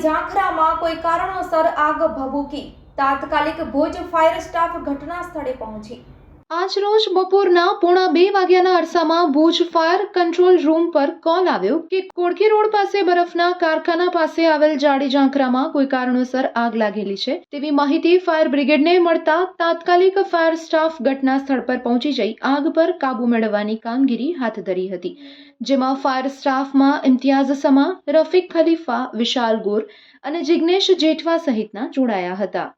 ઝાંખરામાં કોઈ કારણોસર આગ ભભૂકી, તાત્કાલિક ભુજ ફાયર સ્ટાફ ઘટના સ્થળે પહોંચી। આજ રોજ બપોરના 1:45 વાગ્યાના અરસામાં ભુજ ફાયર કંટ્રોલ રૂમ પર કોલ આવ્યો કે કોડકી રોડ પાસે બરફના કારખાના પાસે આવેલ જાડી ઝાંખરામાં કોઈ કારણોસર આગ લાગેલી છે તેવી માહિતી ફાયર બ્રિગેડને મળતા તાત્કાલિક ફાયર સ્ટાફ ઘટના સ્થળ પર પહોંચી જઈ આગ પર કાબુ મેળવવાની કામગીરી હાથ ધરી હતી, જેમાં ફાયર સ્ટાફમાં ઇમ્તિયાઝ સમા, રફીક ખલીફા, વિશાલ ગોર અને જિગ્નેશ જેઠવા સહિતના જોડાયા હતા।